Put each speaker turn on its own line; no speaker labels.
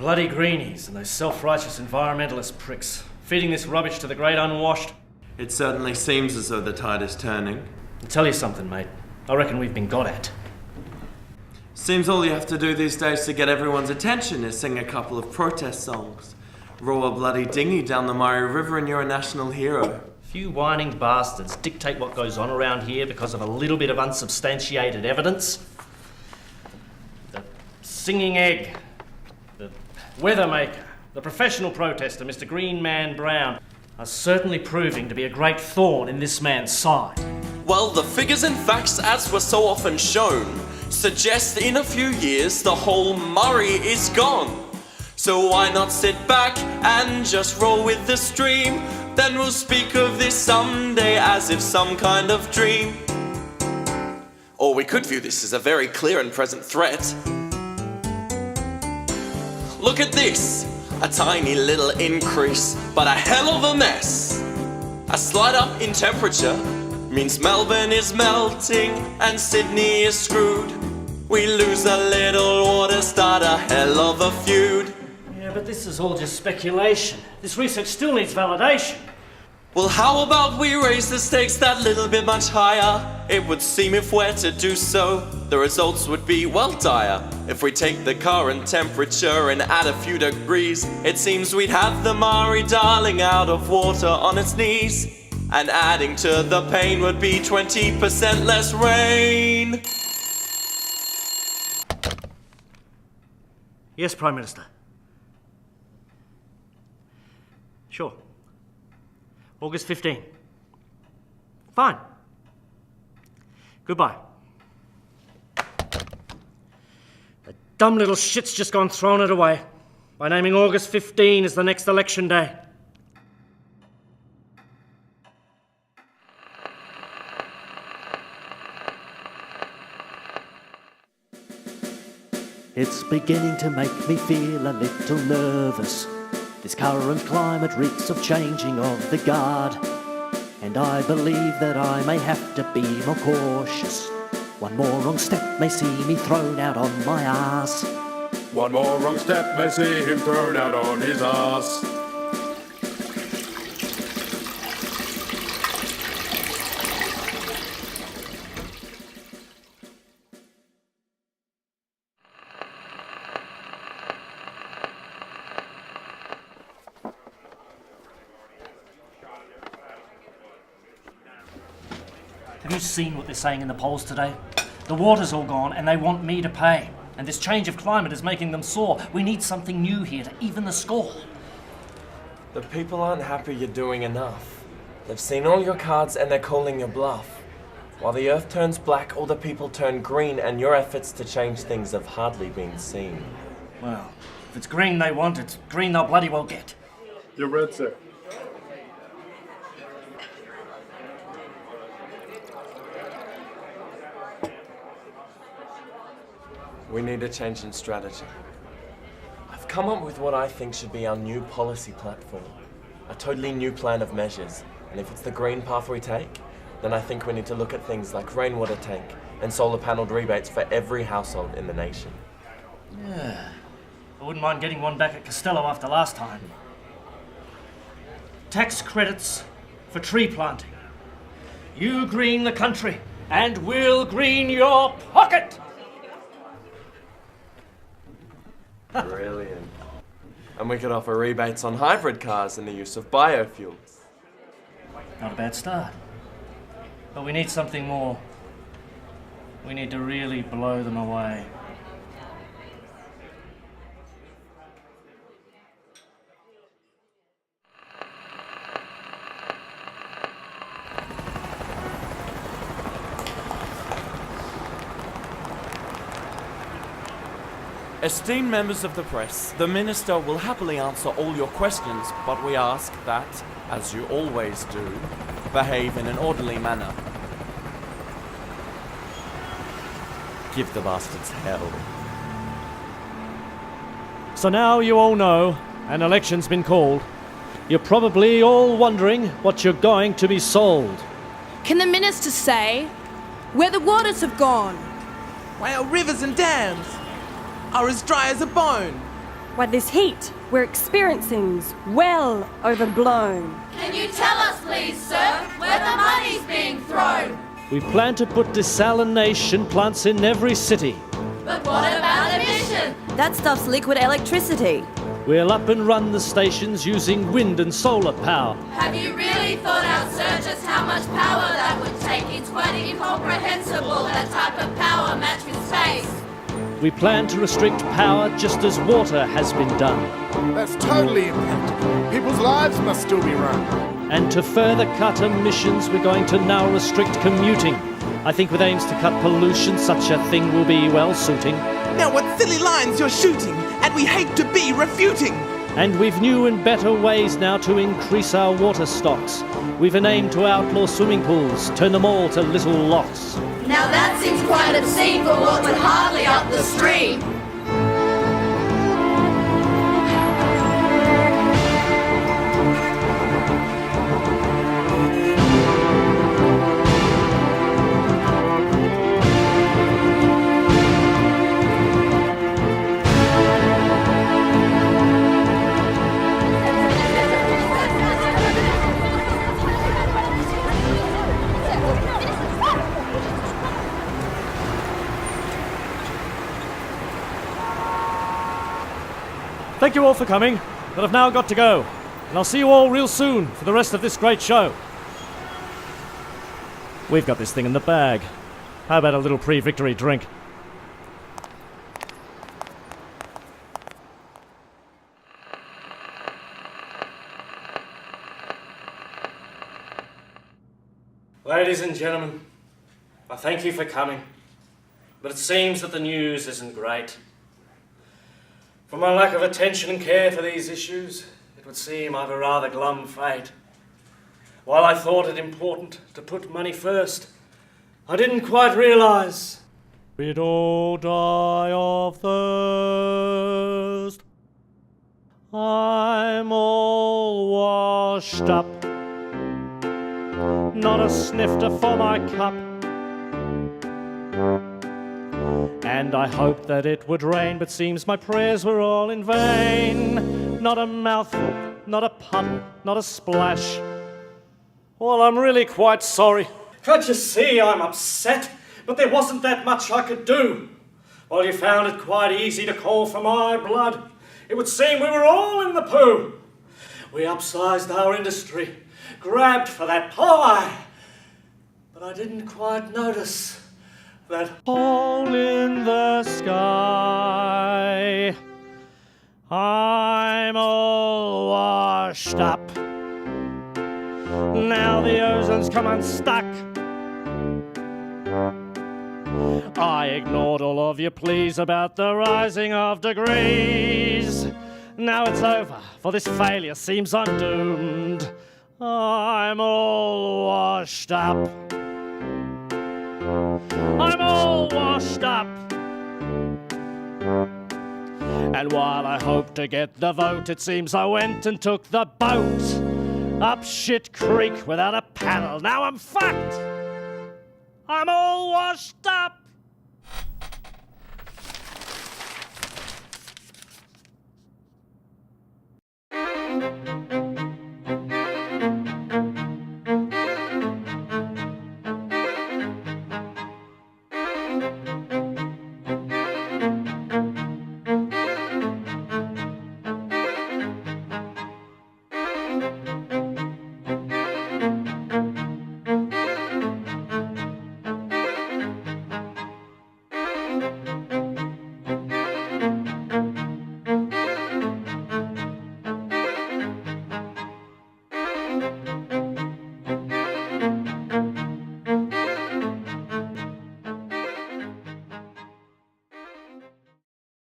Bloody greenies and those self-righteous environmentalist pricks, feeding this rubbish to the great unwashed.
It certainly seems as though the tide is turning.
I'll tell you something, mate. I reckon we've been got at.
Seems all you have to do these days to get everyone's attention is sing a couple of protest songs. Row a bloody dinghy down the Murray River and you're a national hero.
Few whining bastards dictate what goes on around here because of a little bit of unsubstantiated evidence. The singing egg, the weathermaker, the professional protester, Mr. Green Man Brown, are certainly proving to be a great thorn in this man's side.
Well, the figures and facts, as were so often shown, suggest in a few years the whole Murray is gone. So why not sit back and just roll with the stream? Then we'll speak of this someday as if some kind of dream. Or we could view this as a very clear and present threat. Look at this, a tiny little increase, but a hell of a mess. A slight up in temperature means Melbourne is melting and Sydney is screwed. We lose a little water, start a hell of a feud.
Yeah, but this is all just speculation. This research still needs validation.
Well, how about we raise the stakes that little bit much higher? It would seem if we're to do so, the results would be well dire. If we take the current temperature and add a few degrees, it seems we'd have the Murray darling out of water on its knees. And adding to the pain would be 20% less rain.
Yes, Prime Minister. Sure. August 15. Fine. Goodbye. The dumb little shit's just gone throwing it away by naming August 15 as the next election day.
It's beginning to make me feel a little nervous. This current climate reeks of changing of the guard, and I believe that I may have to be more cautious. One more wrong step may see me thrown out on my arse.
One more wrong step may see him thrown out on his arse.
Have you seen what they're saying in the polls today? The water's all gone and they want me to pay. And this change of climate is making them sore. We need something new here to even the score.
The people aren't happy you're doing enough. They've seen all your cards and they're calling your bluff. While the earth turns black, all the people turn green, and your efforts to change things have hardly been seen.
Well, if it's green they want, it's green they'll bloody well get.
You're red, sir.
We need a change in strategy. I've come up with what I think should be our new policy platform. A totally new plan of measures. And if it's the green path we take, then I think we need to look at things like rainwater tank and solar panelled rebates for every household in the nation.
Yeah. I wouldn't mind getting one back at Costello after last time. Tax credits for tree planting. You green the country, and we'll green your pocket!
Brilliant. And we could offer rebates on hybrid cars and the use of biofuels.
Not a bad start. But we need something more. We need to really blow them away.
Esteemed members of the press, the Minister will happily answer all your questions, but we ask that, as you always do, behave in an orderly manner. Give the bastards hell.
So now you all know an election's been called. You're probably all wondering what you're going to be sold.
Can the minister say where the waters have gone?
Why our rivers and dams are as dry as a bone. Why, this heat we're experiencing's well overblown.
Can you tell us, please, sir, where the money's being thrown?
We plan to put desalination plants in every city.
But what about emission?
That stuff's liquid electricity.
We'll up and run the stations using wind and solar power.
Have you really thought out, sir, just how much power that would take? It's quite incomprehensible, that type of power matched with space.
We plan to restrict power just as water has been done.
That's totally impractical. People's lives must still be run.
And to further cut emissions, we're going to now restrict commuting. I think with aims to cut pollution, such a thing will be well suiting.
Now what silly lines you're shooting, and we hate to be refuting.
And we've new and better ways now to increase our water stocks. We've an aim to outlaw swimming pools, turn them all to little lochs.
Now that seems quite obscene for what would hardly up the stream.
Thank you all for coming, but I've now got to go. And I'll see you all real soon for the rest of this great show. We've got this thing in the bag. How about a little pre-victory drink?
Ladies and gentlemen, I thank you for coming, but it seems that the news isn't great. For my lack of attention and care for these issues, it would seem I've a rather glum fate. While I thought it important to put money first, I didn't quite realise we'd all die of thirst. I'm all washed up, not a snifter for my cup. And I hoped that it would rain, but seems my prayers were all in vain. Not a mouthful, not a puddle, not a splash. Well, I'm really quite sorry. Can't you see I'm upset? But there wasn't that much I could do. While you found it quite easy to call for my blood, it would seem we were all in the poo. We upsized our industry, grabbed for that pie. But I didn't quite notice that hole in the sky. I'm all washed up. Now the ozone's come unstuck. I ignored all of your pleas about the rising of degrees. Now it's over, for this failure seems I'm doomed. I'm all washed up. I'm all washed up. And while I hoped to get the vote, it seems I went and took the boat up shit creek without a paddle. Now I'm fucked. I'm all washed up.